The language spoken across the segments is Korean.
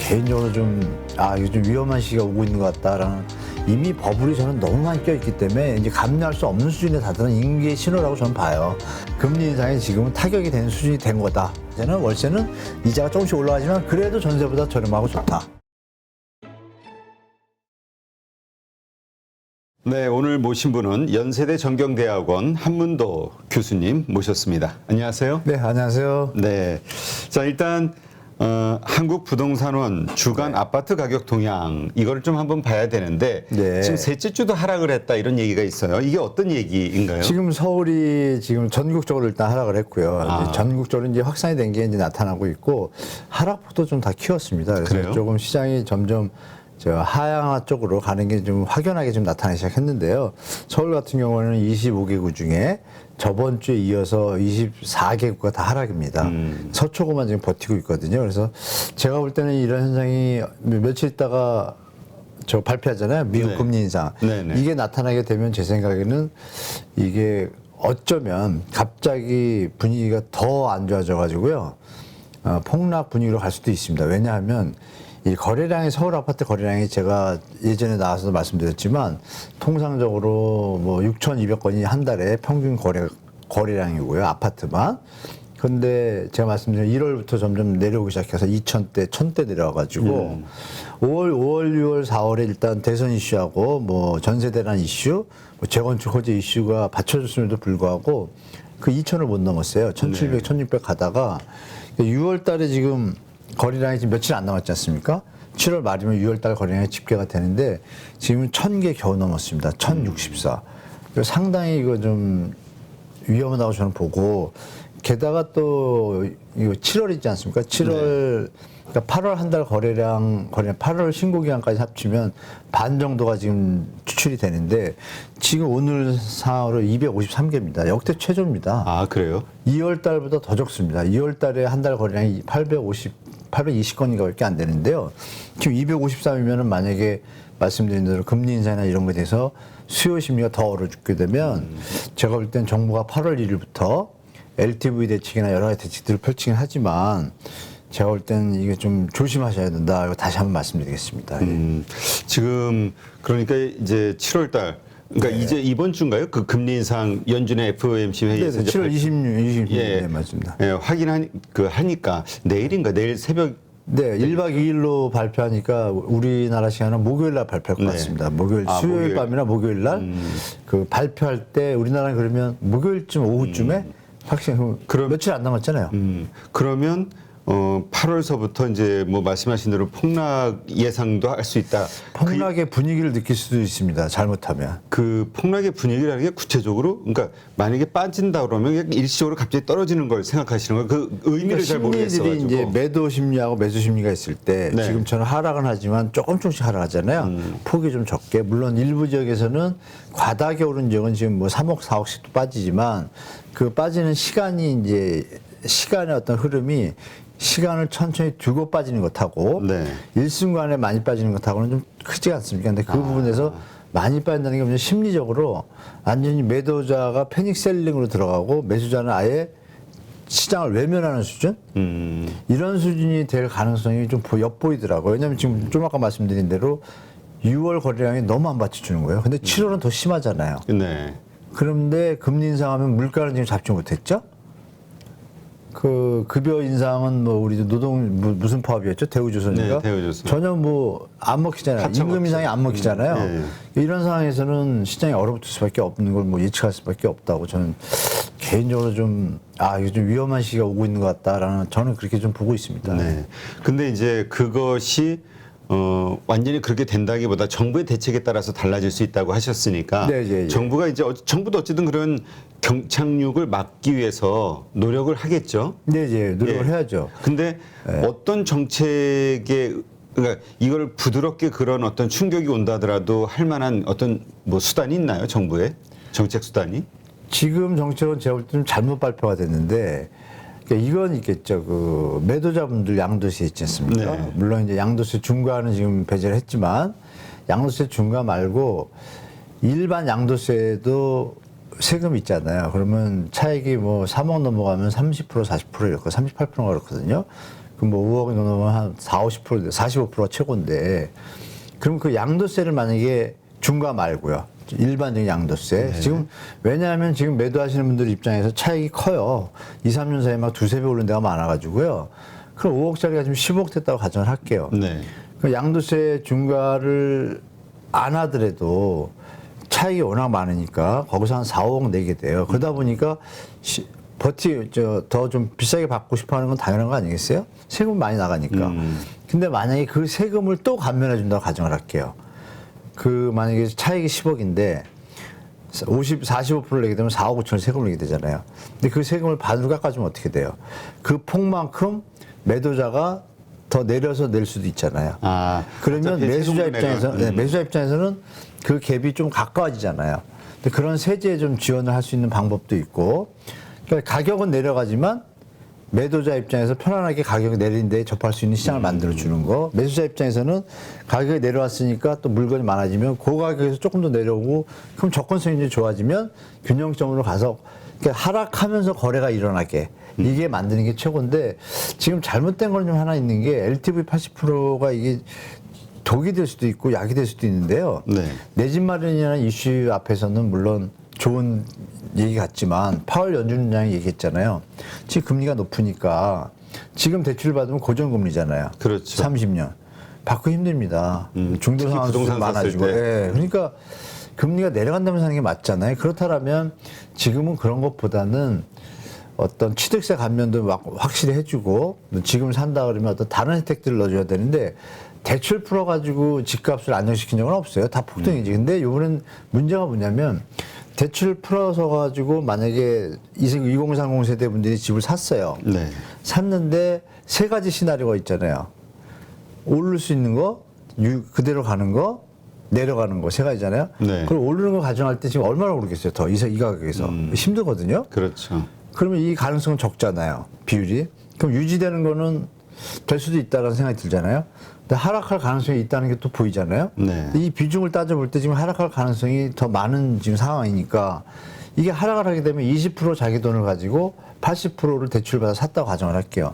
개인적으로 이거 좀 위험한 시기가 오고 있는 것 같다라는 이미 버블이 저는 너무 많이 껴있기 때문에 이제 감내할 수 없는 수준에 다다른 임기의 신호라고 저는 봐요. 금리 인상이 지금은 타격이 되는 수준이 된 거다. 이제는 월세는 이자가 조금씩 올라가지만 그래도 전세보다 저렴하고 좋다. 네, 오늘 모신 분은 연세대 전경대학원 한문도 교수님 모셨습니다. 안녕하세요. 네, 안녕하세요. 네, 자 일단 한국부동산원 주간 아파트 가격 동향 이걸 좀 한번 봐야 되는데 네. 지금 셋째 주도 하락을 했다 이런 얘기가 있어요. 이게 어떤 얘기인가요? 지금 서울이 지금 전국적으로 일단 하락을 했고요. 이제 전국적으로 이제 확산이 된 게 이제 나타나고 있고 하락폭도 좀 다 키웠습니다. 그래서 그래요? 조금 시장이 점점 하향화 쪽으로 가는 게 좀 확연하게 좀 나타나기 시작했는데요. 서울 같은 경우는 25개구 중에 저번 주에 이어서 24개구가 다 하락입니다. 서초구만 지금 버티고 있거든요. 그래서 제가 볼 때는 이런 현상이 며칠 있다가 발표하잖아요. 미국 네. 금리 인상. 네네. 이게 나타나게 되면 제 생각에는 이게 어쩌면 갑자기 분위기가 더 안 좋아져 가지고요. 폭락 분위기로 갈 수도 있습니다. 왜냐하면 이 거래량이 서울 아파트 거래량이 제가 예전에 나와서도 말씀드렸지만 통상적으로 뭐 6,200건이 한 달에 평균 거래량이고요. 아파트만. 근데 제가 말씀드린 1월부터 점점 내려오기 시작해서 2,000대, 1,000대 내려와가지고 5월, 6월, 4월에 일단 대선 이슈하고 뭐 전세 대란 이슈, 뭐 재건축 호재 이슈가 받쳐줬음에도 불구하고 그 2,000을 못 넘었어요. 1,700, 1,600 가다가 6월 달에 지금 거래량이 지금 며칠 안 남았지 않습니까? 7월 말이면 6월 달 거래량이 집계가 되는데 지금 1,000개 겨우 넘었습니다. 1,064. 상당히 이거 좀 위험하다고 저는 보고 게다가 또 이거 7월이지 않습니까? 7월 그러니까 8월 한 달 거래량 8월 신고 기간까지 합치면 반 정도가 지금 추출이 되는데 지금 오늘 상으로 253개입니다. 역대 최저입니다. 아 그래요? 2월 달보다 더 적습니다. 2월 달에 한 달 거래량이 820건인가밖에 안 되는데요. 지금 253이면은 만약에 말씀드린 대로 금리 인상이나 이런 거에 대해서 수요 심리가 더 얼어 죽게 되면 제가 볼 땐 정부가 8월 1일부터 LTV 대책이나 여러 가지 대책들을 펼치긴 하지만 제가 볼 때는 이게 좀 조심하셔야 된다. 이거 다시 한번 말씀드리겠습니다. 지금 그러니까 이제 7월 달 그러니까 이제 이번 주인가요? 그 금리 인상 연준의 FOMC 회의에서 네, 7월 26일 예, 네, 맞습니다. 예, 하니까 내일인가 내일 새벽 네, 1박 2일로 발표하니까 우리나라 시간은 목요일 날 발표할 것 같습니다. 목요일, 수요일 목요일. 밤이나 목요일 날 그 발표할 때 우리나라는 그러면 목요일쯤 오후쯤에 확신, 며칠 안 남았잖아요. 그러면 8월서부터 이제 뭐 말씀하신 대로 폭락 예상도 할 수 있다. 폭락의 분위기를 느낄 수도 있습니다. 잘못하면. 그 폭락의 분위기라는 게 구체적으로 그러니까 만약에 빠진다 그러면 일시적으로 갑자기 떨어지는 걸 생각하시는 거예요. 그 의미를 잘 모르겠어가지고. 심리들이 이제 매도 심리하고 매수 심리가 있을 때 네. 지금처럼 하락은 하지만 조금씩 하락하잖아요. 폭이 좀 적게. 물론 일부 지역에서는 과다하게 오른 지역은 지금 뭐 3억, 4억씩도 빠지지만 그 빠지는 시간이 이제 시간의 어떤 흐름이 시간을 천천히 두고 빠지는 것하고 네. 일순간에 많이 빠지는 것하고는 좀 크지 않습니까? 근데 그 부분에서 많이 빠진다는 게 뭐냐면 심리적으로 완전히 매도자가 패닉셀링으로 들어가고 매수자는 아예 시장을 외면하는 수준? 이런 수준이 될 가능성이 좀 엿보이더라고요. 왜냐하면 지금 좀 아까 말씀드린 대로 6월 거래량이 너무 안 받쳐주는 거예요. 근데 7월은 더 심하잖아요. 네. 그런데 금리 인상하면 물가는 지금 잡지 못했죠? 그 급여 인상은 뭐 우리도 무슨 파업이었죠? 대우조선인가? 네, 대우조선. 전혀 뭐 안 먹히잖아요. 하청 임금 인상이 안 먹히잖아요. 네. 이런 상황에서는 시장이 얼어붙을 수밖에 없는 걸 뭐 예측할 수밖에 없다고 저는 개인적으로 이거 좀 위험한 시기가 오고 있는 것 같다라는 저는 그렇게 좀 보고 있습니다. 네. 근데 이제 그것이 완전히 그렇게 된다기보다 정부의 대책에 따라서 달라질 수 있다고 하셨으니까 네, 예, 예. 정부가 이제 정부도 어쨌든 그런 경착륙을 막기 위해서 노력을 하겠죠. 네, 이제 노력을 예. 해야죠. 근데 어떤 정책에 그러니까 이걸 부드럽게 그런 어떤 충격이 온다 하더라도 할 만한 어떤 뭐 수단이 있나요? 정부의 정책 수단이? 지금 정책은 제가 볼 때 좀 잘못 발표가 됐는데 그러니까 이건 있겠죠. 그 매도자분들 양도세 있지 않습니까? 네. 물론 이제 양도세 중과는 지금 배제를 했지만 양도세 중과 말고 일반 양도세도 세금 있잖아요. 그러면 차액이 뭐 3억 넘어가면 30% 40% 이렇고 38%가 그렇거든요. 그 뭐 5억이 넘으면 한 40, 45%가 최고인데 그럼 그 양도세를 만약에 중과 말고요. 일반적인 양도세. 네. 지금 왜냐하면 지금 매도하시는 분들 입장에서 차익이 커요. 2, 3년 사이에 막 두세 배 오른 데가 많아가지고요. 그럼 5억짜리가 지금 10억 됐다고 가정을 할게요. 네. 그 양도세 중과를 안 하더라도 차익이 워낙 많으니까 거기서 한 4, 5억 내게 돼요. 그러다 보니까 더 좀 비싸게 받고 싶어 하는 건 당연한 거 아니겠어요? 세금 많이 나가니까. 근데 만약에 그 세금을 또 감면해 준다고 가정을 할게요. 그 만약에 차익이 10억인데 45% 내게 되면 4억 5천을 세금을 내게 되잖아요. 근데 그 세금을 반으로 깎아주면 어떻게 돼요? 그 폭만큼 매도자가 더 내려서 낼 수도 있잖아요. 그러면 어차피 매수자 세금도 입장에서는 내가, 매수자 입장에서는 그 갭이 좀 가까워지잖아요. 근데 그런 세제에 좀 지원을 할 수 있는 방법도 있고, 그러니까 가격은 내려가지만 매도자 입장에서 편안하게 가격이 내린 데 접할 수 있는 시장을 만들어 주는 거. 매수자 입장에서는 가격이 내려왔으니까 또 물건이 많아지면 그 가격에서 조금 더 내려오고 그럼 접근성이 이제 좋아지면 균형점으로 가서 그러니까 하락하면서 거래가 일어나게 이게 만드는 게 최고인데 지금 잘못된 건 좀 하나 있는 게 LTV 80%가 이게 독이 될 수도 있고 약이 될 수도 있는데요. 네. 내 집 마련이라는 이슈 앞에서는 물론 좋은 얘기 같지만 파월 연준장이 얘기했잖아요. 지금 금리가 높으니까 지금 대출 받으면 고정금리잖아요. 그렇죠. 30년. 받고 힘듭니다. 중도 특히 상환 수준 부동산 많아지고. 샀을 때. 예. 그러니까 금리가 내려간다면서 하는 게 맞잖아요. 그렇다면 지금은 그런 것보다는 어떤 취득세 감면도 막 확실히 해주고 지금 산다 그러면 어떤 다른 혜택들을 넣어줘야 되는데 대출 풀어가지고 집값을 안정시킨 적은 없어요. 다 폭등이지. 근데 이번엔 문제가 뭐냐면 대출 풀어서 가지고 만약에 2030 세대 분들이 집을 샀어요. 네. 샀는데 세 가지 시나리오가 있잖아요. 오를 수 있는 거, 그대로 가는 거, 내려가는 거 세 가지잖아요. 네. 그걸 오르는 거 가정할 때 지금 얼마나 오르겠어요? 더 이 가격에서 힘들거든요. 그렇죠. 그러면 이 가능성은 적잖아요. 비율이. 그럼 유지되는 거는 될 수도 있다는 생각이 들잖아요. 근데 하락할 가능성이 있다는 게 또 보이잖아요. 네. 이 비중을 따져볼 때 지금 하락할 가능성이 더 많은 지금 상황이니까 이게 하락을 하게 되면 20% 자기 돈을 가지고 80%를 대출받아 샀다고 가정을 할게요.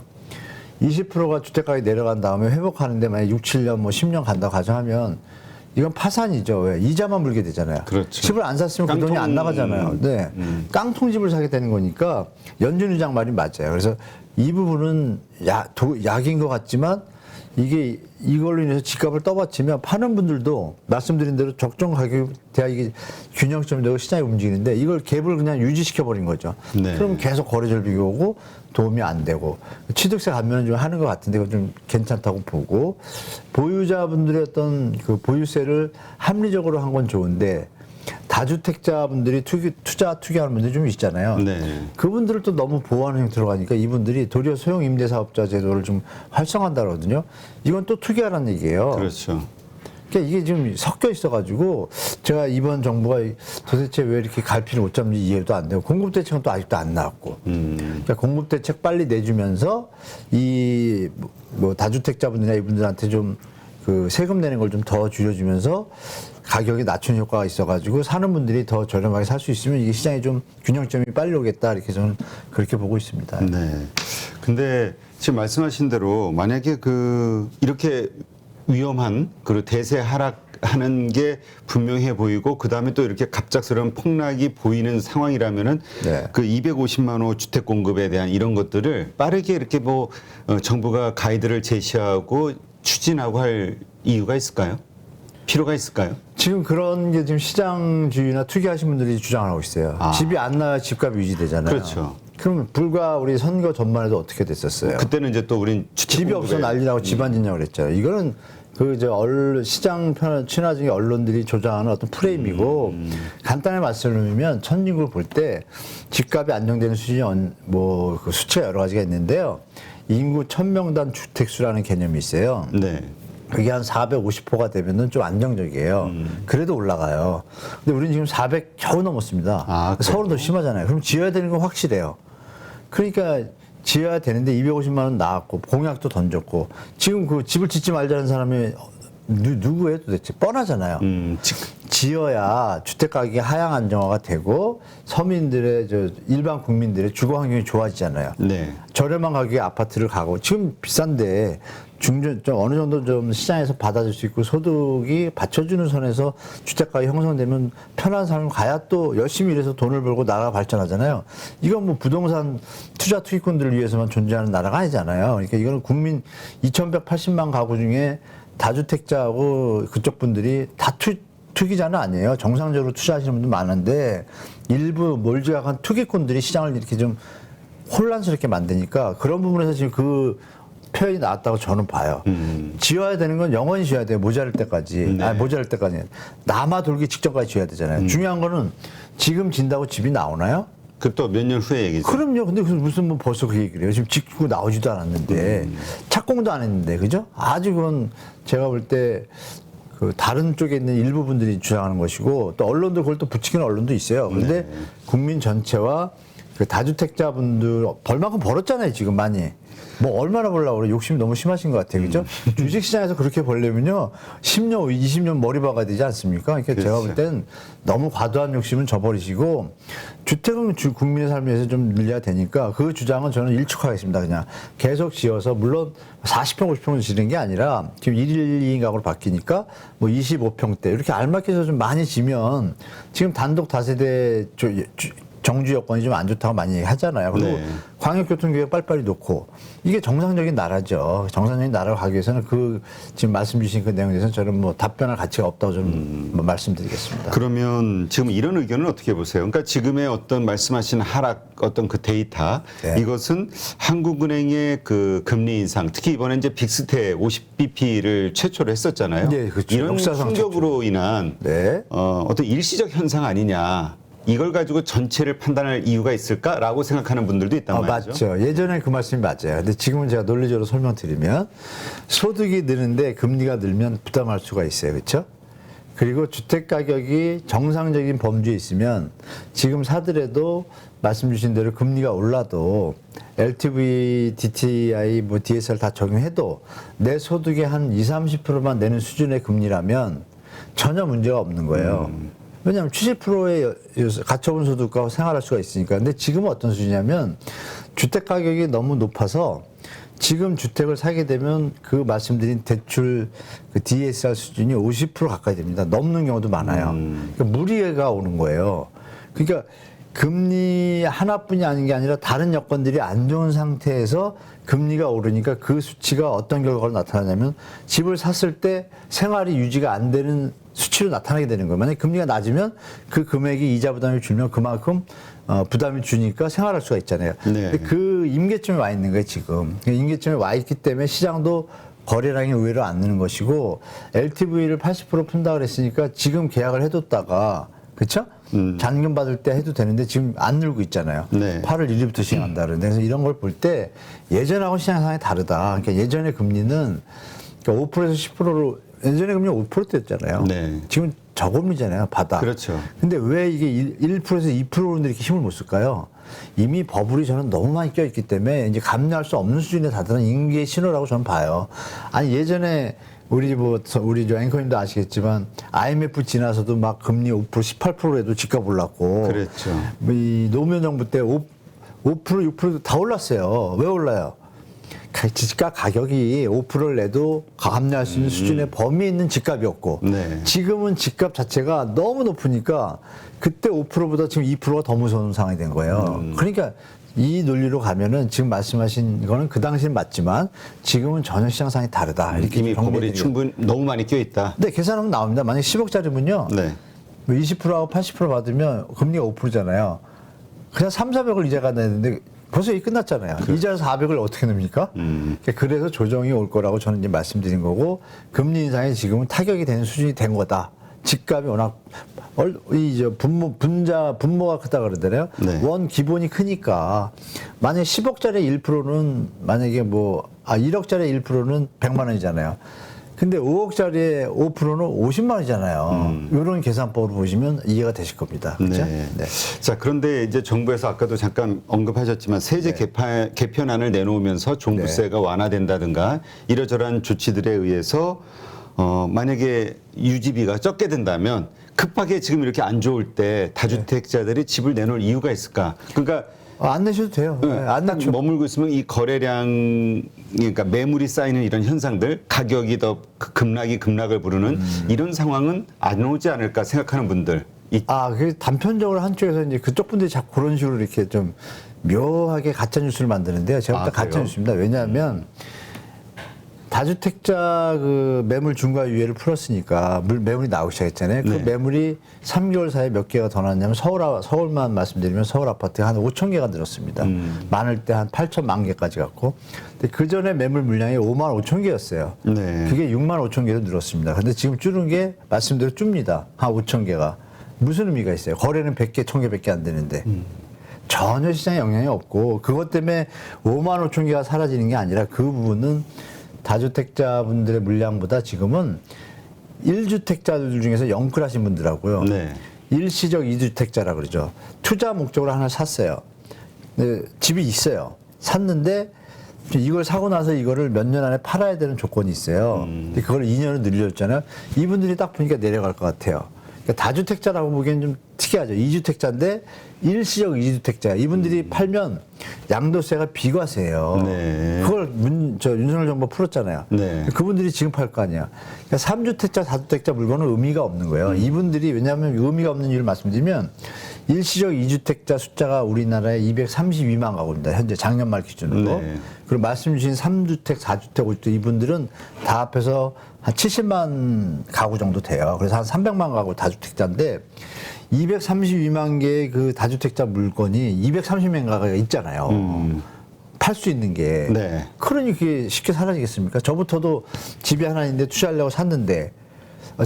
20%가 주택가격이 내려간 다음에 회복하는데 만약 6, 7년 뭐 10년 간다고 가정하면 이건 파산이죠. 왜? 이자만 물게 되잖아요. 그렇죠. 집을 안 샀으면 그 돈이 안 나가잖아요. 네. 깡통집을 사게 되는 거니까 연준의장 말이 맞아요. 그래서 이 부분은 약인 것 같지만 이게 이걸로 인해서 집값을 떠받치면 파는 분들도 말씀드린 대로 적정 가격에 대한 이게 균형점이 되고 시장이 움직이는데 이걸 갭을 그냥 유지시켜 버린 거죠. 네. 그럼 계속 거래절벽이 오고 도움이 안 되고 취득세 감면은 좀 하는 것 같은데 그건 좀 괜찮다고 보고 보유자분들의 어떤 그 보유세를 합리적으로 한 건 좋은데 다주택자분들이 투기하는 분들이 좀 있잖아요. 네. 그분들을 또 너무 보호하는 형태로 가니까 이분들이 도리어 소형 임대사업자 제도를 좀 활성화한다 그러거든요. 이건 또 투기하라는 얘기예요. 그렇죠. 그러니까 이게 지금 섞여 있어가지고 제가 이번 정부가 도대체 왜 이렇게 갈피를 못 잡는지 이해도 안 되고 공급대책은 또 아직도 안 나왔고 그러니까 공급대책 빨리 내주면서 이 뭐 다주택자분들이나 이분들한테 좀 그 세금 내는 걸 좀 더 줄여주면서 가격이 낮추는 효과가 있어가지고 사는 분들이 더 저렴하게 살 수 있으면 이게 시장에 좀 균형점이 빨리 오겠다 이렇게 저는 그렇게 보고 있습니다. 네. 근데 지금 말씀하신 대로 만약에 이렇게 위험한 그 대세 하락하는 게 분명해 보이고 그 다음에 또 이렇게 갑작스러운 폭락이 보이는 상황이라면은 네. 그 250만 호 주택 공급에 대한 이런 것들을 빠르게 이렇게 정부가 가이드를 제시하고 추진하고 할 이유가 있을까요? 필요가 있을까요? 지금 그런 게 지금 시장주의나 투기하신 분들이 주장을 하고 있어요. 집이 안 나야 집값이 유지되잖아요. 그렇죠. 그럼 불과 우리 선거 전만 해도 어떻게 됐었어요? 그때는 이제 또 우린 주택 집이 공급에- 없어 난리나고 집 안 짓냐고 그랬죠. 이거는 시장 친화적인 언론들이 조장하는 어떤 프레임이고 간단히 말씀드리면 천진국을 볼 때 집값이 안정되는 수준이 그 수치가 여러 가지가 있는데요. 인구 1000명당 주택수라는 개념이 있어요. 네. 그게 한 450호가 되면은 좀 안정적이에요. 그래도 올라가요. 근데 우리는 지금 400 겨우 넘었습니다. 아, 그래요? 서울은 더 심하잖아요. 그럼 지어야 되는 건 확실해요. 그러니까 지어야 되는데 250만 원 나왔고 공약도 던졌고 지금 그 집을 짓지 말자는 사람이 누구예요 도대체? 뻔하잖아요. 지어야 주택 가격이 하향 안정화가 되고 서민들의 일반 국민들의 주거 환경이 좋아지잖아요. 네. 저렴한 가격의 아파트를 가고 지금 비싼데 중전 좀 어느 정도 좀 시장에서 받아줄 수 있고 소득이 받쳐주는 선에서 주택 가격이 형성되면 편한 삶을 가야 또 열심히 일해서 돈을 벌고 나라가 발전하잖아요. 이건 뭐 부동산 투자 투기꾼들을 위해서만 존재하는 나라가 아니잖아요. 그러니까 이거는 국민 2,180만 가구 중에 다주택자하고 그쪽 분들이 다 투기자는 아니에요. 정상적으로 투자하시는 분들 많은데 일부 몰지각한 투기꾼들이 시장을 이렇게 좀 혼란스럽게 만드니까 그런 부분에서 지금 그 표현이 나왔다고 저는 봐요. 지어야 되는 건 영원히 지어야 돼요. 모자랄 때까지. 네. 아니, 모자랄 때까지. 남아 돌기 직전까지 지어야 되잖아요. 중요한 거는 지금 진다고 집이 나오나요? 그 또 몇 년 후에 얘기죠. 그럼요. 근데 무슨 뭐 벌써 그 얘기를 해요. 지금 짓고 나오지도 않았는데 착공도 안 했는데 그죠? 아주 그건 제가 볼 때 그 다른 쪽에 있는 일부 분들이 주장하는 것이고 또 언론도 그걸 또 붙이는 언론도 있어요. 그런데 국민 전체와 그 다주택자분들 벌 만큼 벌었잖아요. 지금 많이. 뭐 얼마나 벌려고 그래. 욕심이 너무 심하신 것 같아요. 그죠? 주식시장에서 그렇게 벌려면요. 10년, 20년 머리 박아야 되지 않습니까? 그러니까 제가 볼 땐 너무 과도한 욕심은 저버리시고 주택은 국민의 삶에서 좀 늘려야 되니까 그 주장은 저는 일축하겠습니다. 그냥 계속 지어서 물론 40평, 50평을 지는 게 아니라 지금 1일 2인 가구로 바뀌니까 뭐 25평대 이렇게 알맞게 좀 많이 지면 지금 단독 다세대 정주 여건이 좀 안 좋다고 많이 하잖아요. 그리고 네. 광역교통계획 빨리빨리 놓고 이게 정상적인 나라죠. 정상적인 나라로 가기 위해서는 그 지금 말씀 주신 그 내용에 대해서는 저는 뭐 답변할 가치가 없다고 좀 말씀드리겠습니다. 그러면 지금 이런 의견은 어떻게 보세요? 그러니까 지금의 어떤 말씀하신 하락 어떤 그 데이터 네. 이것은 한국은행의 그 금리 인상 특히 이번에 이제 빅스테 50bp를 최초로 했었잖아요. 네, 그렇죠. 이런 역사상 충격으로 인한 네. 어떤 일시적 현상 아니냐. 이걸 가지고 전체를 판단할 이유가 있을까라고 생각하는 분들도 있단 말이죠. 맞죠. 예전에 그 말씀이 맞아요. 근데 지금은 제가 논리적으로 설명드리면 소득이 느는데 금리가 늘면 부담할 수가 있어요. 그렇죠? 그리고 주택 가격이 정상적인 범주에 있으면 지금 사더라도 말씀 주신 대로 금리가 올라도 LTV, DTI, 뭐 DSR 다 적용해도 내 소득의 한 20, 30%만 내는 수준의 금리라면 전혀 문제가 없는 거예요. 왜냐하면 70%의 가처분 소득과 생활할 수가 있으니까. 근데 지금은 어떤 수준이냐면 주택 가격이 너무 높아서 지금 주택을 사게 되면 그 말씀드린 대출 그 DSR 수준이 50% 가까이 됩니다. 넘는 경우도 많아요. 그러니까 무리가 오는 거예요. 그러니까 금리 하나뿐이 아닌 게 아니라 다른 여건들이 안 좋은 상태에서 금리가 오르니까 그 수치가 어떤 결과로 나타나냐면 집을 샀을 때 생활이 유지가 안 되는 수치로 나타나게 되는 거예요. 만약에 금리가 낮으면 그 금액이 이자 부담이 줄면 그만큼 부담이 주니까 생활할 수가 있잖아요. 네. 근데 그 임계점에 와 있는 거예요, 지금. 임계점에 와 있기 때문에 시장도 거래량이 의외로 안 느는 것이고 LTV를 80% 푼다 그랬으니까 지금 계약을 해뒀다가 그렇죠? 잔금 받을 때 해도 되는데 지금 안 늘고 있잖아요. 네. 8월 1일부터 시행한다 그러는데 그래서 이런 걸 볼 때 예전하고 시장 상황이 다르다. 그러니까 예전의 금리는 그러니까 5%에서 10%로 예전에 금리 5%대였잖아요. 네. 지금 저금리잖아요. 바닥. 그렇죠. 근데 왜 이게 1%에서 2%로 이렇게 힘을 못 쓸까요? 이미 버블이 저는 너무 많이 껴있기 때문에 이제 감내할 수 없는 수준에 다다른 임기의 신호라고 저는 봐요. 아니 예전에 우리 저 앵커님도 아시겠지만 IMF 지나서도 막 금리 5% 18%에도 집값 올랐고. 그랬죠. 이 노무현 정부 때 5% 6%도 다 올랐어요. 왜 올라요? 집값 가격이 5%를 내도 감내할 수 있는 수준의 범위에 있는 집값이었고 네. 지금은 집값 자체가 너무 높으니까 그때 5%보다 지금 2%가 더 무서운 상황이 된 거예요. 그러니까 이 논리로 가면은 지금 말씀하신 거는 그 당시는 맞지만 지금은 전혀 시장 상황이 다르다. 이렇게 이미 버블이 정리해드리겠습니다. 충분히 너무 많이 껴 있다. 네, 계산하면 나옵니다. 만약에 10억짜리면요. 네. 20%하고 80% 받으면 금리가 5%잖아요. 그냥 3, 400을 이자가 내는데 벌써 이게 끝났잖아요. 이자 400을 어떻게 냅니까? 그래서 조정이 올 거라고 저는 이제 말씀드린 거고 금리 인상이 지금은 타격이 되는 수준이 된 거다. 집값이 워낙 분모가 크다 그러잖아요. 네. 원 기본이 크니까 만약에 10억짜리 1%는 만약에 1억짜리 1%는 100만 원이잖아요. 근데 5억짜리의 5%는 50만 원이잖아요. 이런 계산법으로 보시면 이해가 되실 겁니다. 그렇죠? 네. 자, 그런데 이제 정부에서 아까도 잠깐 언급하셨지만 세제 개편안을 내놓으면서 종부세가 완화된다든가 이러저러한 조치들에 의해서 만약에 유지비가 적게 된다면 급하게 지금 이렇게 안 좋을 때 다주택자들이 집을 내놓을 이유가 있을까? 그러니까 안 내셔도 돼요. 네, 안 딱 내죠. 머물고 있으면 이 거래량, 그러니까 매물이 쌓이는 이런 현상들, 가격이 더 급락을 부르는 이런 상황은 안 오지 않을까 생각하는 분들. 그 단편적으로 한쪽에서 이제 그쪽 분들이 자꾸 그런 식으로 이렇게 좀 묘하게 가짜 뉴스를 만드는데요. 제가 볼 때 가짜 그래요? 뉴스입니다. 왜냐하면 다주택자 그 매물 중과 유예를 풀었으니까 매물이 나오기 시작했잖아요. 그 네. 매물이 3개월 사이에 몇 개가 더 나왔냐면 서울만 말씀드리면 서울 아파트가 한 5천 개가 늘었습니다. 많을 때 한 8천만 개까지 갔고, 근데 그 전에 매물 물량이 5만 5천 개였어요. 네. 그게 6만 5천 개로 늘었습니다. 근데 지금 줄은 게 말씀대로 줍니다. 한 5천 개가. 무슨 의미가 있어요? 거래는 100개, 1000개밖에 안 되는데. 전혀 시장에 영향이 없고, 그것 때문에 5만 5천 개가 사라지는 게 아니라 그 부분은 다주택자분들의 물량보다 지금은 1주택자들 중에서 영끌하신 분들하고요. 네. 일시적 2주택자라 그러죠. 투자 목적으로 하나 샀어요. 근데 집이 있어요. 샀는데 이걸 사고 나서 이거를 몇 년 안에 팔아야 되는 조건이 있어요. 근데 그걸 2년을 늘렸잖아요. 이분들이 딱 보니까 내려갈 것 같아요. 그러니까 다주택자라고 보기엔 좀 특이하죠. 2주택자인데 일시적 2주택자. 이분들이 팔면 양도세가 비과세예요. 네. 그걸 윤석열 정부 풀었잖아요. 네. 그분들이 지금 팔 거 아니야. 그러니까 3주택자, 4주택자 물건은 의미가 없는 거예요. 이분들이 왜냐하면 의미가 없는 이유를 말씀드리면 일시적 2주택자 숫자가 우리나라에 232만 가구입니다. 현재 작년 말 기준으로. 네. 그리고 말씀 주신 3주택, 4주택, 5주택 이분들은 다 합해서 한 70만 가구 정도 돼요. 그래서 한 300만 가구 다주택자인데 232만 개의 그 다주택자 물건이 230만 가구가 있잖아요. 팔 수 있는 게. 네. 그러니 그게 쉽게 사라지겠습니까? 저부터도 집이 하나 있는데 투자하려고 샀는데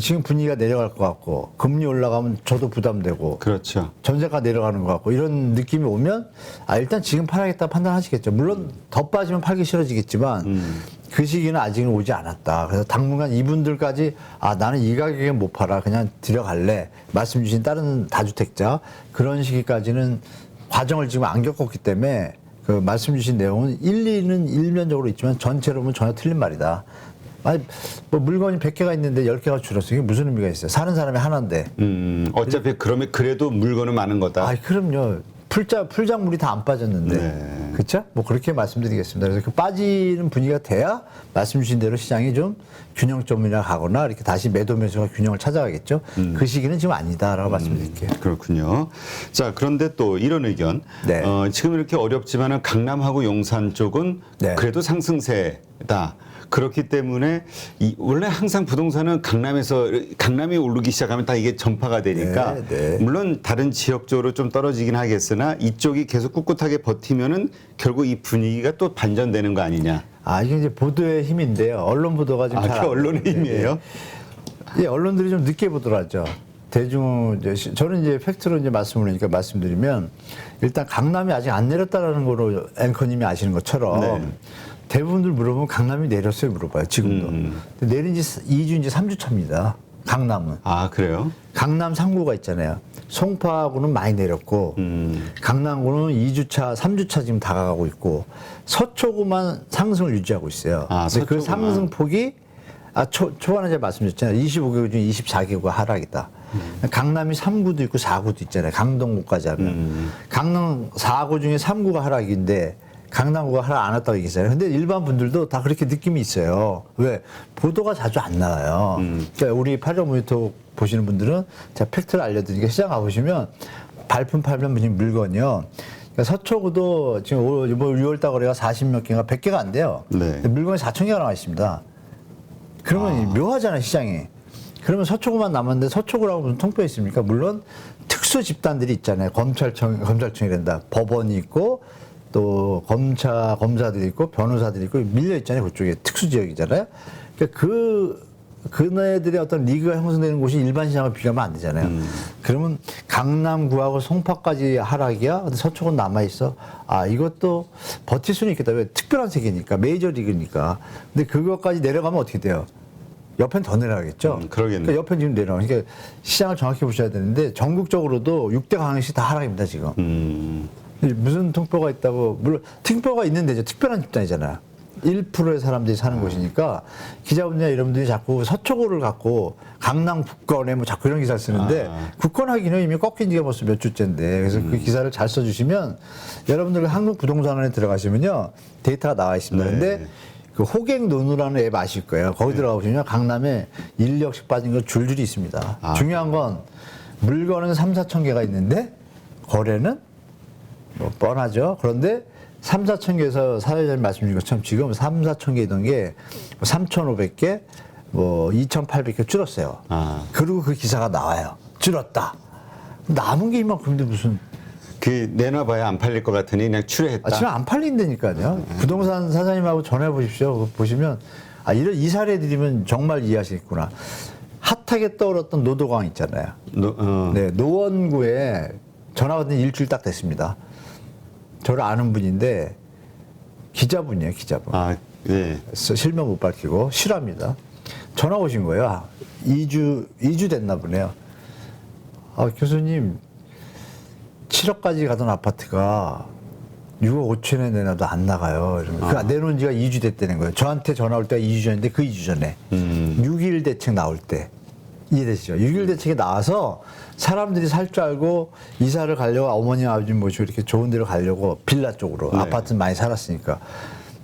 지금 분위기가 내려갈 것 같고 금리 올라가면 저도 부담되고 그렇죠. 전세가 내려가는 것 같고 이런 느낌이 오면 일단 지금 팔아야겠다 판단하시겠죠. 물론 더 빠지면 팔기 싫어지겠지만 그 시기는 아직은 오지 않았다. 그래서 당분간 이분들까지 나는 이 가격에 못 팔아 그냥 들어갈래 말씀 주신 다른 다주택자 그런 시기까지는 과정을 지금 안 겪었기 때문에 그 말씀 주신 내용은 일리는 일면적으로 있지만 전체로 보면 전혀 틀린 말이다. 뭐 물건이 100개가 있는데 10개가 줄었어요. 이게 무슨 의미가 있어요? 사는 사람이 하나인데. 어차피 그러면 그래도 물건은 많은 거다. 그럼요. 풀작물이 다 안 빠졌는데. 네. 그렇죠? 뭐 그렇게 말씀드리겠습니다. 그래서 그 빠지는 분위기가 돼야 말씀 주신 대로 시장이 좀 균형점이나 가거나 이렇게 다시 매도 매수가 균형을 찾아가겠죠. 그 시기는 지금 아니다라고 말씀드릴게요. 그렇군요. 자, 그런데 또 이런 의견. 네. 지금 이렇게 어렵지만은 강남하고 용산 쪽은 네. 그래도 상승세다. 그렇기 때문에 원래 항상 부동산은 강남이 오르기 시작하면 다 이게 전파가 되니까 네, 네. 물론 다른 지역적으로 좀 떨어지긴 하겠으나 이쪽이 계속 꿋꿋하게 버티면은 결국 이 분위기가 또 반전되는 거 아니냐. 이게 이제 보도의 힘인데요. 언론 보도가 좀 잘 그게 언론의 힘이에요? 예, 언론들이 좀 늦게 보도하죠. 저는 이제 팩트로 이제 말씀드리면 일단 강남이 아직 안 내렸다라는 거로 앵커님이 아시는 것처럼 네. 대부분들 물어보면 강남이 내렸어요 물어봐요 지금도. 근데 내린 지 2주 이제 3주 차입니다. 강남은. 그래요? 강남 3구가 있잖아요. 송파구는 많이 내렸고 강남구는 2주차, 3주차 지금 다가가고 있고 서초구만 상승을 유지하고 있어요. 근데 그 서초구만. 상승 폭이 초반에 제가 말씀드렸잖아요. 25개구 중에 24개구가 하락이다. 강남이 3구도 있고 4구도 있잖아요. 강동구까지 하면. 강남 4구 중에 3구가 하락인데 강남구가 하락 안 했다고 얘기했잖아요. 근데 일반 분들도 다 그렇게 느낌이 있어요. 왜? 보도가 자주 안 나와요. 그러니까 우리 8.5m 보시는 분들은 제가 팩트를 알려드리니까 시장 가보시면 발품 팔면 물건이요. 그러니까 서초구도 지금 6월달 거래가 40몇 개가 100개가 안 돼요. 네. 근데 물건이 4,000개가 나와 있습니다. 그러면 묘하잖아요, 시장이. 그러면 서초구만 남았는데 서초구라고 무슨 통뼈 있습니까? 물론 특수 집단들이 있잖아요. 검찰청이란다. 법원이 있고 또 검사들이 있고 변호사들이 있고 밀려 있잖아요. 그쪽에 특수 지역이잖아요. 그러니까 그네들의 어떤 리그가 형성되는 곳이 일반 시장과 비교하면 안 되잖아요. 그러면 강남구하고 송파까지 하락이야. 근데 서초구는 남아 있어. 이것도 버틸 수는 있겠다. 왜? 특별한 세계니까 메이저 리그니까. 근데 그것까지 내려가면 어떻게 돼요? 옆엔 더 내려가겠죠. 그러겠네. 그러니까 옆엔 지금 내려가. 그러니까 시장을 정확히 보셔야 되는데 전국적으로도 6대 강역시 다 하락입니다 지금. 무슨 통뼈가 있다고 물론 특별가 있는데 특별한 집단이잖아요. 1%의 사람들이 사는 곳이니까 기자분이나 이런 분들이 자꾸 서초구를 갖고 강남 굳건에 뭐 자꾸 이런 기사를 쓰는데 굳건하기는 이미 꺾인 지가 벌써 몇 주째인데 그래서 그 기사를 잘 써주시면 여러분들 한국부동산원에 들어가시면요 데이터가 나와 있습니다. 네. 근데 그 호갱 노누라는 앱 아실 거예요. 거기 들어가 보시면 강남에 1억씩 빠진 거 줄줄이 있습니다. 중요한 건 물건은 3, 4천 개가 있는데 거래는 뭐 뻔하죠. 그런데 3, 4천 개에서 사회자님 말씀 주신 것처럼 지금 3, 4천 개 있던 게 3,500개, 뭐 2,800개 줄었어요. 그리고 그 기사가 나와요. 줄었다. 남은 게 이만큼인데 무슨 그 내놔봐야 안 팔릴 것 같으니 그냥 출회했다. 지금 안 팔린다니까요. 부동산 사장님하고 전화해 보십시오. 보시면 이 사례 드리면 정말 이해하시겠구나. 핫하게 떠올랐던 노도광 있잖아요. 네, 노원구에 전화 받은 일주일 딱 됐습니다. 저를 아는 분인데 기자분이에요, 기자분. 예. 실명 못 밝히고 실화입니다. 전화 오신 거예요. 2주 됐나 보네요. 교수님 7억까지 가던 아파트가 6억 5천에 내놔도 안 나가요. 그 내놓은 지가 2주 됐다는 거예요. 저한테 전화 올 때가 2주 전인데 그 2주 전에 6.1 대책 나올 때 이해되시죠? 6.1 대책이 나와서 사람들이 살 줄 알고 이사를 가려고 어머니 아버지 모시고 이렇게 좋은 데로 가려고 빌라 쪽으로 네. 아파트 많이 살았으니까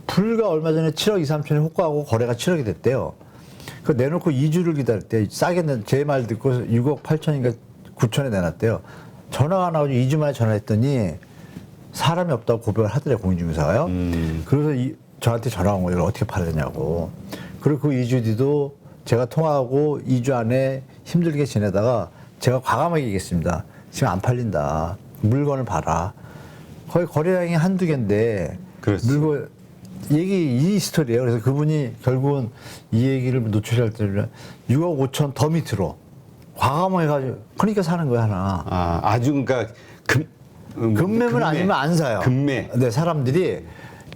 불과 얼마 전에 7억 2, 3천에 호가하고 거래가 7억이 됐대요. 그 내놓고 2주를 기다릴 때 싸게 제 말 듣고 6억 8천인가 9천에 내놨대요. 전화가 나오고 2주 만에 전화했더니 사람이 없다고 고백을 하더래요, 공인중개사가요. 그래서 저한테 전화 온 거예요. 이걸 어떻게 팔아야 되냐고. 그리고 그 2주 뒤도 제가 통화하고 2주 안에 힘들게 지내다가 제가 과감하게 얘기했습니다. 지금 안 팔린다. 물건을 봐라. 거의 거래량이 한두 개인데 그렇죠. 물건 이 스토리예요. 그래서 그분이 결국은 이 얘기를 노출할 때는 6억 5천 더 밑으로 과감하게 가지고 그러니까 사는 거야 하나. 아주 그러니까 금매는 아니면 안 사요. 금매. 네, 사람들이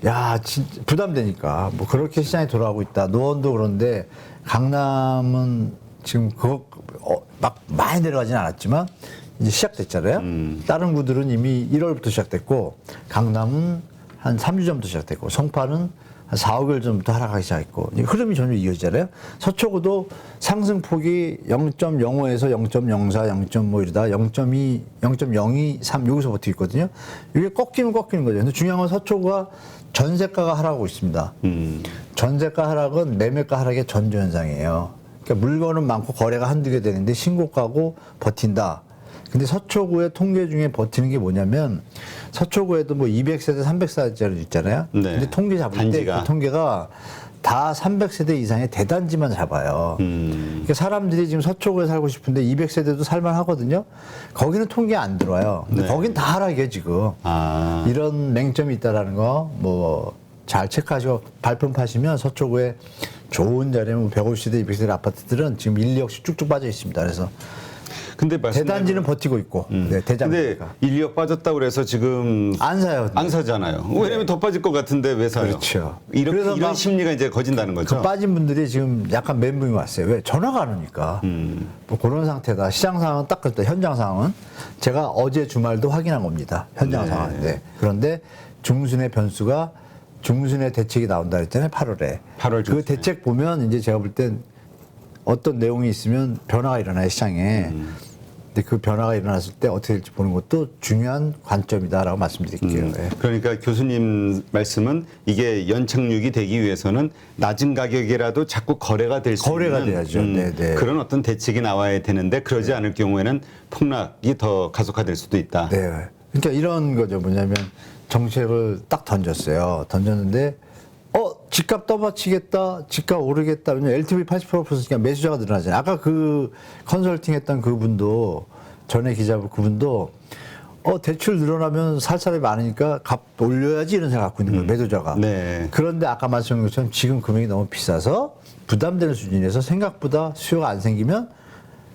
야, 진짜 부담되니까 뭐 그렇게 시장이 돌아가고 있다. 노원도 그런데 강남은 지금 막 많이 내려가진 않았지만 이제 시작됐잖아요. 다른 구들은 이미 1월부터 시작됐고 강남은 한 3주 전부터 시작됐고 성파는 한 4, 5개월 전부터 하락하기 시작했고 흐름이 전혀 이어지잖아요. 서초구도 상승폭이 0.05에서 0.04, 0.5 이러다 0.2, 0.023 여기서 버티고 있거든요. 이게 꺾이는 거죠. 근데 중요한 건 서초구가 전세가가 하락하고 있습니다. 전세가 하락은 매매가 하락의 전조현상이에요. 그러니까 물건은 많고 거래가 한두 개 되는데 신고가고 버틴다. 근데 서초구의 통계 중에 버티는 게 뭐냐면 서초구에도 뭐 200세대, 300세대짜리 있잖아요. 네. 근데 통계 잡을 때 그 통계가 다 300세대 이상의 대단지만 잡아요. 그러니까 사람들이 지금 서초구에 살고 싶은데 200세대도 살만 하거든요. 거기는 통계에 안 들어와요. 근데 네. 거긴 다 하락이에요, 지금. 이런 맹점이 있다라는 거 뭐 잘 체크하시고 발품 파시면 서초구에 좋은 자리에 150세대, 200세대 아파트들은 지금 1, 2억씩 쭉쭉 빠져 있습니다. 그래서 근데 대단지는 버티고 있고 네, 근데 1, 2억 빠졌다고 그래서 지금 안 사요. 안 사잖아요. 왜냐면 더 빠질 것 같은데 왜 사요? 그렇죠. 이런 막 심리가 이제 거진다는 거죠. 그 빠진 분들이 지금 약간 멘붕이 왔어요. 왜? 전화가 안 오니까. 뭐 그런 상태다. 시장 상황은 딱 그렇다. 현장 상황은 제가 어제 주말도 확인한 겁니다. 현장 네. 상황인데. 그런데 중순의 변수가 중순의 대책이 나온다 그랬잖아요. 8월에. 8월 그 중순에. 대책 보면 이제 제가 볼 땐 어떤 내용이 있으면 변화가 일어나요, 시장에. 근데 그 변화가 일어났을 때 어떻게 될지 보는 것도 중요한 관점이다라고 말씀드릴게요. 예. 그러니까 교수님 말씀은 이게 연착륙이 되기 위해서는 낮은 가격이라도 자꾸 거래가 될 수 거래가 있는 돼야죠. 네. 그런 어떤 대책이 나와야 되는데 그러지 않을 경우에는 폭락이 더 가속화될 수도 있다. 네. 그러니까 이런 거죠. 뭐냐면 정책을 딱 던졌어요. 던졌는데 집값 떠받치겠다, 집값 오르겠다. 왜냐면 LTV 80% 풀었으니까 매수자가 늘어나잖아요. 아까 그 컨설팅 했던 그분도, 전에 기자분 그분도, 대출 늘어나면 살 사람이 많으니까 값 올려야지 이런 생각 갖고 있는 거예요, 매도자가. 네. 그런데 아까 말씀드린 것처럼 지금 금액이 너무 비싸서 부담되는 수준에서 생각보다 수요가 안 생기면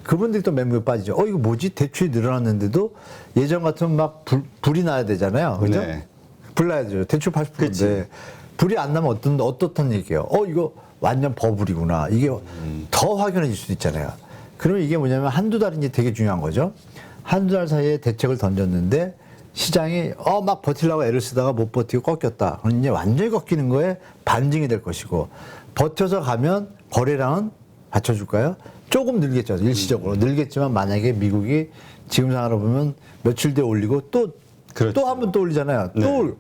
그분들이 또 멘붕에 빠지죠. 이거 뭐지? 대출이 늘어났는데도 예전 같으면 막 불이 나야 되잖아요. 그죠? 네. 불 나야 되죠. 대출 80%인데. 불이 안 나면 어떻단 얘기예요? 이거 완전 버블이구나. 이게 더 확연해질 수도 있잖아요. 그러면 이게 뭐냐면 한두 달인지 되게 중요한 거죠. 한두 달 사이에 대책을 던졌는데 시장이 막 버틸라고 애를 쓰다가 못 버티고 꺾였다. 그럼 이제 완전히 꺾이는 거에 반증이 될 것이고 버텨서 가면 거래량은 받쳐줄까요? 조금 늘겠죠. 일시적으로 늘겠지만 만약에 미국이 지금 상황으로 보면 며칠 뒤에 올리고 또 한 번 또 올리잖아요. 네. 또